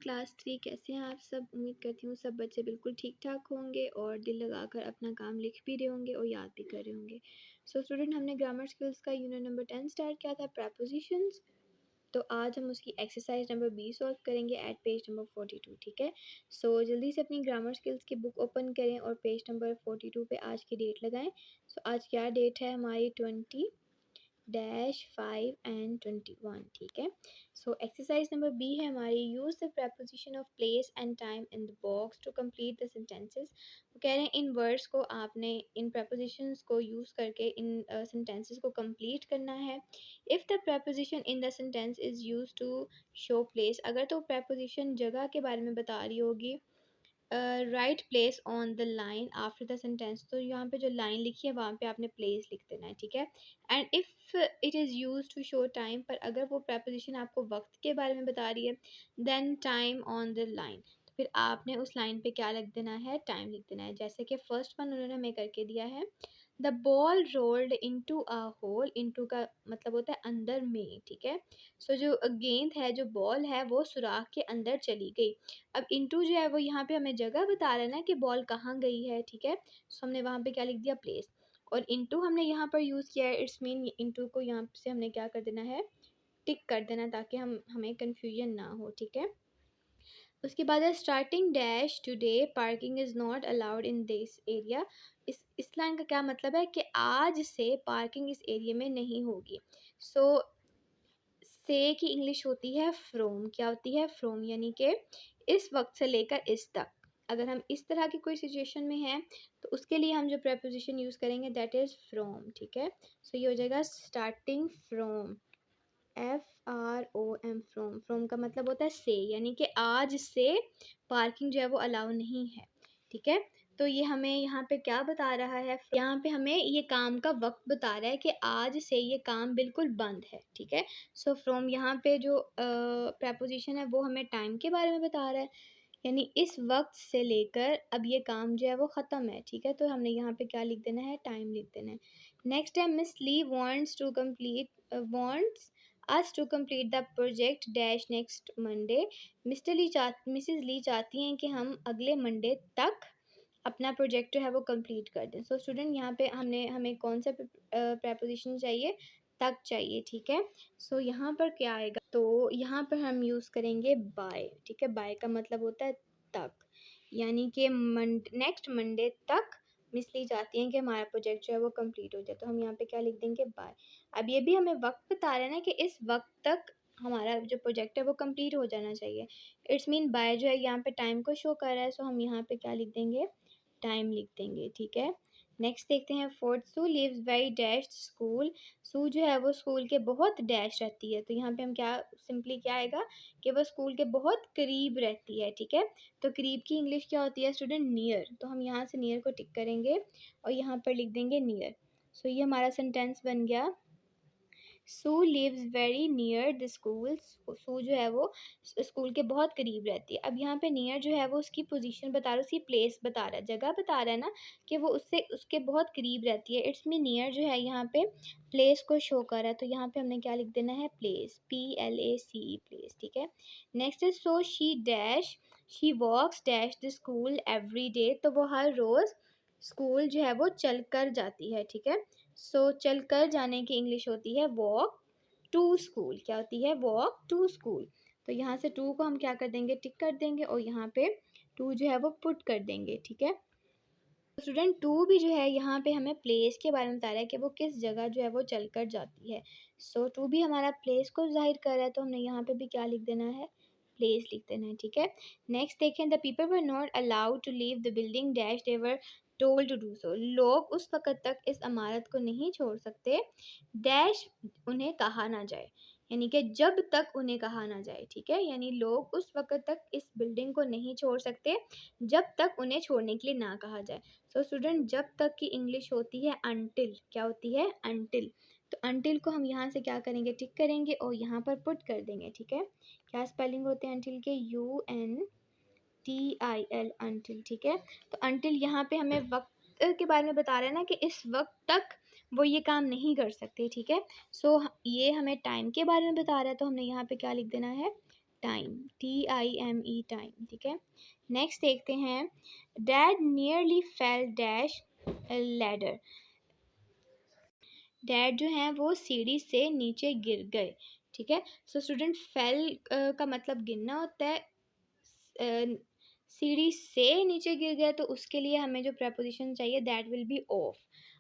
Class 3 कैसे हैं आप सब। उम्मीद करती हूँ सब बच्चे बिल्कुल ठीक ठाक होंगे और दिल लगाकर अपना काम लिख भी रहे होंगे और याद भी कर रहे होंगे। सो स्टूडेंट, हमने ग्रामर स्किल्स का यूनिट नंबर 10 स्टार्ट किया था, प्रपोजिशंस। तो आज हम उसकी एक्सरसाइज नंबर 20 सॉल्व करेंगे एट पेज नंबर 42। ठीक है, सो जल्दी से अपनी ग्रामर स्किल्स की बुक ओपन करें और पेज नंबर 42 पे आज की डेट लगाएं। सो आज क्या डेट है हमारी 20-5 and 21। ठीक है, सो एक्सरसाइज नंबर बी है हमारी, use the preposition of place and time in the box to complete the sentences. वो कह रहे हैं इन वर्ड्स को आपने इन prepositions को यूज़ करके इन सेंटेंसेस को कंप्लीट करना है। If the preposition in the sentence is use to show place, अगर तो preposition जगह के बारे में बता रही होगी, right place on the line after the sentence, तो यहाँ पे जो लाइन लिखी है वहाँ पे आपने प्लेस लिख देना है। ठीक है, and if it is use to show time, पर अगर वो preposition आपको वक्त के बारे में बता रही है, then time on the line, तो फिर आपने उस लाइन पे क्या लिख देना है, टाइम लिख देना है। जैसे कि फर्स्ट वन उन्होंने हमें करके दिया है, the ball rolled into a hole, into का मतलब होता है अंदर में। ठीक है, सो जो गेंद है, जो बॉल है, वो सुराख के अंदर चली गई। अब इनटू जो है वो यहाँ पे हमें जगह बता रहा है ना कि बॉल कहाँ गई है। ठीक है, सो हमने वहाँ पे क्या लिख दिया, प्लेस। और इनटू हमने यहाँ पर यूज़ किया है, इट्स मीन इनटू को यहाँ से हमने क्या कर देना है, टिक कर देना, ताकि हमें कन्फ्यूजन ना हो। ठीक है, उसके बाद है starting dash today parking is not allowed in this area. इस लाइन का क्या मतलब है कि आज से पार्किंग इस एरिया में नहीं होगी। सो से की इंग्लिश होती है फ्रोम। क्या होती है, फ्रोम, यानी कि इस वक्त से लेकर इस तक। अगर हम इस तरह की कोई सिचुएशन में हैं तो उसके लिए हम जो preposition यूज़ करेंगे दैट इज़ फ्रोम। ठीक है, सो ये हो जाएगा starting from, FROM, from. From का मतलब होता है से, यानी कि आज से पार्किंग जो है वो अलाउ नहीं है। ठीक है, तो ये हमें यहाँ पे क्या बता रहा है, यहाँ पे हमें ये काम का वक्त बता रहा है कि आज से ये काम बिल्कुल बंद है। ठीक है, सो फ्रॉम यहाँ पे जो preposition है वो हमें टाइम के बारे में बता रहा है, यानी इस वक्त से लेकर अब ये काम जो है वो ख़त्म है। ठीक है, तो हमने यहाँ पे क्या लिख देना है, टाइम लिख देना है। नेक्स्ट है, miss Lee wants to complete wants us to complete the project dash next Monday. Mrs Lee चाहती हैं कि हम अगले मंडे तक अपना प्रोजेक्ट जो है वो कंप्लीट कर दें। सो स्टूडेंट, यहाँ पे हमें कौन सा preposition चाहिए, तक चाहिए। ठीक है, सो यहाँ पर क्या आएगा, तो यहाँ पर हम यूज़ करेंगे बाय। ठीक है, बाय का मतलब होता है तक, यानी कि नेक्स्ट मंडे तक मिस ली चाहती हैं कि हमारा प्रोजेक्ट जो है वो कंप्लीट हो जाए, तो हम यहाँ पे क्या लिख देंगे, बाय। अब ये भी हमें वक्त बता रहे हैं ना कि इस वक्त तक हमारा जो प्रोजेक्ट है वो कंप्लीट हो जाना चाहिए। इट्स मीन बाय जो है यहाँ पे टाइम को शो कर रहा है, सो हम यहाँ पे क्या लिख देंगे, टाइम लिख देंगे। ठीक है, नेक्स्ट देखते हैं फोर्थ, सू lives very dash school. Sue जो है वो स्कूल के बहुत डैश रहती है, तो यहाँ पे हम क्या, सिंपली क्या आएगा कि वो स्कूल के बहुत करीब रहती है। ठीक है, तो करीब की इंग्लिश क्या होती है स्टूडेंट, नियर। तो हम यहाँ से नियर को टिक करेंगे और यहाँ पर लिख देंगे नियर। सो ये हमारा सेंटेंस बन गया, Sue lives very near the school. Sue जो है वो स्कूल के बहुत करीब रहती है। अब यहाँ पे नियर जो है वो उसकी पोजीशन बता रहा है, उसकी प्लेस बता रहा है, जगह बता रहा है ना कि वो उसके बहुत करीब रहती है। इट्स मीन नियर जो है यहाँ पे प्लेस को शो कर रहा है, तो यहाँ पे हमने क्या लिख देना है, प्लेस, PLACE, प्लेस। ठीक है, next is so she dash she walks dash the school every day, तो वो हर रोज़ स्कूल जो है वो चल कर जाती है। ठीक है, सो चल कर जाने की इंग्लिश होती है वॉक टू स्कूल। क्या होती है, वॉक टू स्कूल। तो यहाँ से टू को हम क्या कर देंगे, टिक कर देंगे और यहाँ पे टू जो है वो पुट कर देंगे। ठीक है, स्टूडेंट टू भी जो है यहाँ पे हमें प्लेस के बारे में बता रहा है कि वो किस जगह जो है वो चल कर जाती है। सो टू भी हमारा प्लेस को जाहिर कर रहा है, तो हमने यहाँ पे भी क्या लिख देना है, प्लेस लिख देना है। ठीक है, नेक्स्ट देखें, the people were not allowed to leave the building dash they were told to do so. लोग उस वक़्त तक इस इमारत को नहीं छोड़ सकते, डैश उन्हें कहा ना जाए, यानी कि जब तक उन्हें कहा ना जाए। ठीक है, यानी लोग उस वक़्त तक इस बिल्डिंग को नहीं छोड़ सकते जब तक उन्हें छोड़ने के लिए ना कहा जाए। सो स्टूडेंट, जब तक की इंग्लिश होती है अनटिल। क्या होती है, अनटिल। तो अनटिल को हम यहाँ से क्या करेंगे, टिक करेंगे और यहाँ पर पुट कर देंगे। ठीक है, क्या स्पेलिंग होते हैं अनटिल के, UNTIL, अनटिल। ठीक है, तो अनटिल यहाँ पे हमें वक्त के बारे में बता रहा है ना कि इस वक्त तक वो ये काम नहीं कर सकते। ठीक है, सो ये हमें टाइम के बारे में बता रहा है, तो हमने यहाँ पे क्या लिख देना है, टाइम, TIME टाइम, ठीक है। नेक्स्ट देखते हैं, dad nearly fail dash ladder, dad जो हैं वो सीढ़ी से नीचे गिर गए, ठीक है। सो स्टूडेंट फेल का मतलब गिरना होता है, सीढ़ी से नीचे गिर गए तो उसके लिए हमें जो प्रपोजिशन चाहिए दैट विल बी ऑफ।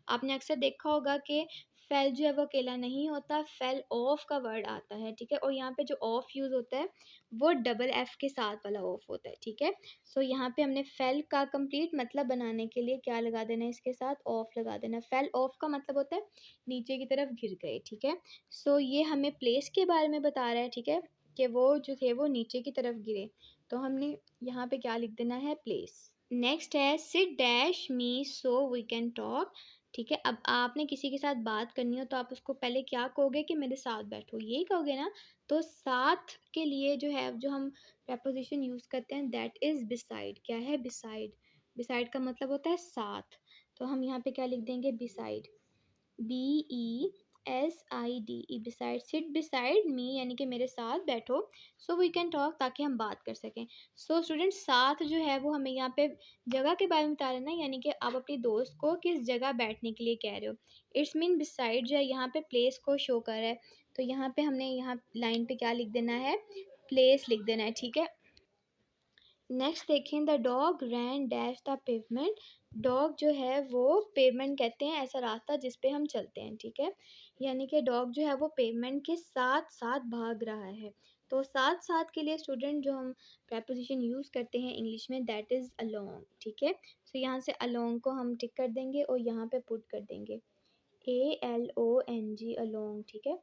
आपने अक्सर देखा होगा कि फेल जो है वो अकेला नहीं होता, फेल ऑफ का वर्ड आता है, ठीक है। और यहाँ पे जो ऑफ यूज़ होता है वो डबल एफ के साथ वाला ऑफ होता है, ठीक है। सो यहाँ पे हमने फेल का कंप्लीट मतलब बनाने के लिए क्या लगा देना है, इसके साथ ऑफ लगा देना। फेल ऑफ का मतलब होता है नीचे की तरफ गिर गए, ठीक है। सो ये हमें प्लेस के बारे में बता रहा है, ठीक है, कि वो जो थे वो नीचे की तरफ गिरे, तो हमने यहाँ पे क्या लिख देना है, प्लेस। नेक्स्ट है sit dash me so we can talk, ठीक है। अब आपने किसी के साथ बात करनी हो तो आप उसको पहले क्या कहोगे कि मेरे साथ बैठो, यही कहोगे ना। तो साथ के लिए जो है जो हम प्रपोजिशन यूज़ करते हैं दैट इज़ बिसाइड। क्या है, बिसाइड, बिसाइड का मतलब होता है साथ, तो हम यहाँ पे क्या लिख देंगे, beside, BESIDE, beside, seat beside me यानी कि मेरे साथ बैठो, सो वी कैन टॉक ताकि हम बात कर सकें। सो स्टूडेंट साथ जो है वो हमें यहाँ पे जगह के बारे में बता रहे ना, यानी कि आप अपनी दोस्त को किस जगह बैठने के लिए कह रहे हो। इट्स मीन बिसाइड जो है यहाँ पे प्लेस को शो कर रहा है, तो यहाँ पे हमने यहाँ लाइन पे क्या लिख देना है, प्लेस लिख देना है, ठीक है। नेक्स्ट देखें, the dog ran dash the pavement, dog जो है वो पेवमेंट कहते हैं ऐसा रास्ता जिस पे हम चलते हैं, ठीक है। यानी कि डॉग जो है वो पेवमेंट के साथ साथ भाग रहा है, तो साथ साथ के लिए स्टूडेंट जो हम प्रपोजिशन यूज़ करते हैं इंग्लिश में दैट इज़ अलोंग, ठीक है। सो यहाँ से अलोंग को हम टिक कर देंगे और यहाँ पे पुट कर देंगे ALONG, अलोंग, ठीक है।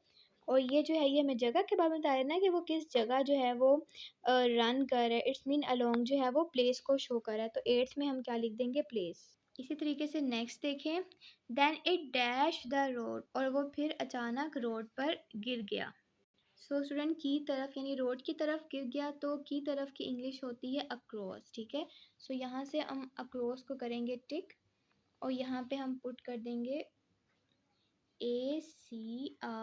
और ये जो है ये हमें जगह के बारे में बता रहा है ना कि वो किस जगह जो है वो रन कर रहा है, इट्स मीन अलोंग जो है वो प्लेस को शो कर रहा है, तो एट्थ में हम क्या लिख देंगे, प्लेस। इसी तरीके से नेक्स्ट देखें, then it dash the road, और वो फिर अचानक रोड पर गिर गया। सो स्टूडेंट की तरफ यानी रोड की तरफ गिर गया, तो की तरफ की इंग्लिश होती है अक्रॉस, ठीक है। सो यहाँ से हम अक्रॉस को करेंगे टिक और यहाँ पे हम पुट कर देंगे ACROSS,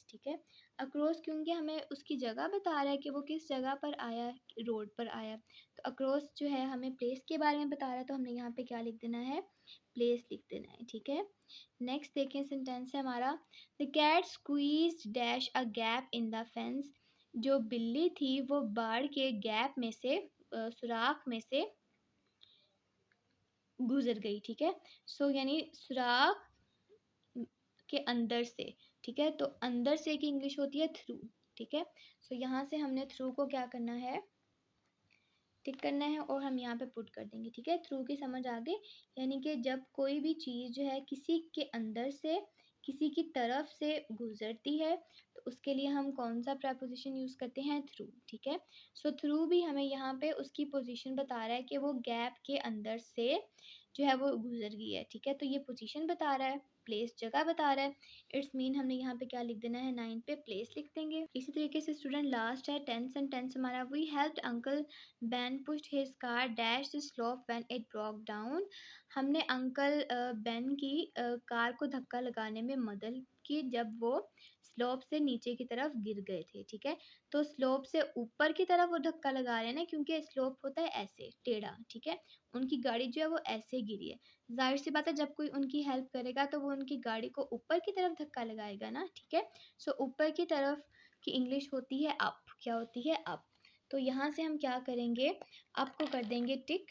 ठीक है। अक्रॉस क्योंकि हमें उसकी जगह बता रहा है कि वो किस जगह पर आया, रोड पर आया, तो अक्रॉस जो है हमें प्लेस के बारे में बता रहा है, तो हमने यहाँ पे क्या लिख देना है, प्लेस लिख देना है, ठीक है। नेक्स्ट देखें, सेंटेंस है हमारा, the cat squeezed dash a gap in the fence, जो बिल्ली थी वो बाड़ के गैप में से सुराख में से गुजर गई, ठीक है। सो यानी सुराख के अंदर से, ठीक है। तो अंदर से की इंग्लिश होती है थ्रू, ठीक है। सो यहाँ से हमने थ्रू को क्या करना है, टिक करना है और हम यहाँ पे पुट कर देंगे, ठीक है। थ्रू की समझ आ गई, यानी कि जब कोई भी चीज़ जो है किसी के अंदर से किसी की तरफ से गुजरती है तो उसके लिए हम कौन सा प्रपोजिशन यूज़ करते हैं, थ्रू, ठीक है। सो थ्रू भी हमें यहाँ पे उसकी पोजीशन बता रहा है कि वो गैप के अंदर से जो है वो गुजर गई है, ठीक है। तो ये पोजीशन बता रहा है, प्लेस जगह बता रहा है, इट्स मीन हमने यहाँ पे क्या लिख देना है, 9 पे प्लेस लिख देंगे। इसी तरीके से स्टूडेंट लास्ट है 10th सेंटेंस हमारा, we helped uncle Ben pushed his car dash the slope when it broke down, हमने अंकल बेन की कार को धक्का लगाने में मदद की जब वो स्लोप से नीचे की तरफ गिर गए थे, ठीक है। तो स्लोप से ऊपर की तरफ वो धक्का लगा रहे हैं ना, क्योंकि स्लोप होता है ऐसे टेढ़ा, ठीक है। उनकी गाड़ी जो है वो ऐसे गिरी है, जाहिर सी बात है जब कोई उनकी हेल्प करेगा तो वो उनकी गाड़ी को ऊपर की तरफ धक्का लगाएगा ना, ठीक है। सो ऊपर की तरफ की इंग्लिश होती है अप, क्या होती है, अप। तो यहाँ से हम क्या करेंगे, अप को कर देंगे टिक,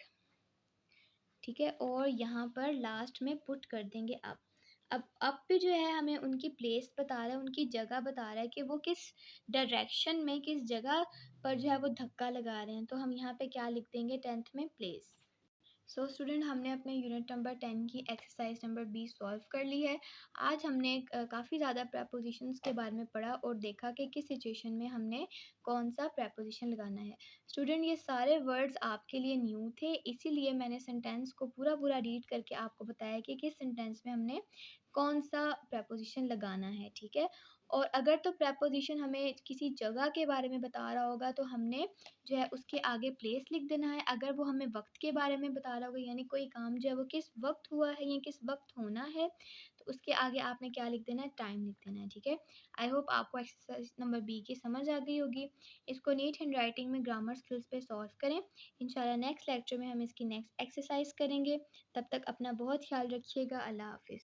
ठीक है, और यहाँ पर लास्ट में पुट कर देंगे अप। अब अप पे जो है हमें उनकी प्लेस बता रहा है, उनकी जगह बता रहा है कि वो किस डायरेक्शन में किस जगह पर जो है वो धक्का लगा रहे हैं, तो हम यहाँ पे क्या लिख देंगे, 10th में प्लेस। सो स्टूडेंट हमने अपने यूनिट नंबर 10 की एक्सरसाइज नंबर 20 सॉल्व कर ली है। आज हमने काफ़ी ज़्यादा प्रपोजिशंस के बारे में पढ़ा और देखा कि किस सिचुएशन में हमने कौन सा प्रपोजिशन लगाना है। स्टूडेंट ये सारे वर्ड्स आपके लिए न्यू थे, इसीलिए मैंने सेंटेंस को पूरा पूरा रीड करके आपको बताया कि किस सेंटेंस में हमने कौन सा प्रपोजिशन लगाना है, ठीक है। और अगर तो प्रपोजिशन हमें किसी जगह के बारे में बता रहा होगा तो हमने जो है उसके आगे प्लेस लिख देना है। अगर वो हमें वक्त के बारे में बता रहा होगा यानी कोई काम जो है वो किस वक्त हुआ है या किस वक्त होना है, तो उसके आगे आपने क्या लिख देना है, टाइम लिख देना है, ठीक है। आई होप आपको एक्सरसाइज नंबर बी की समझ आ गई होगी। इसको नीट हैंड राइटिंग में ग्रामर स्किल्स पे सॉल्व करें। इंशाल्लाह नेक्स्ट लेक्चर में हम इसकी नेक्स्ट एक्सरसाइज करेंगे। तब तक अपना बहुत ख्याल रखिएगा। अल्लाह हाफिज़।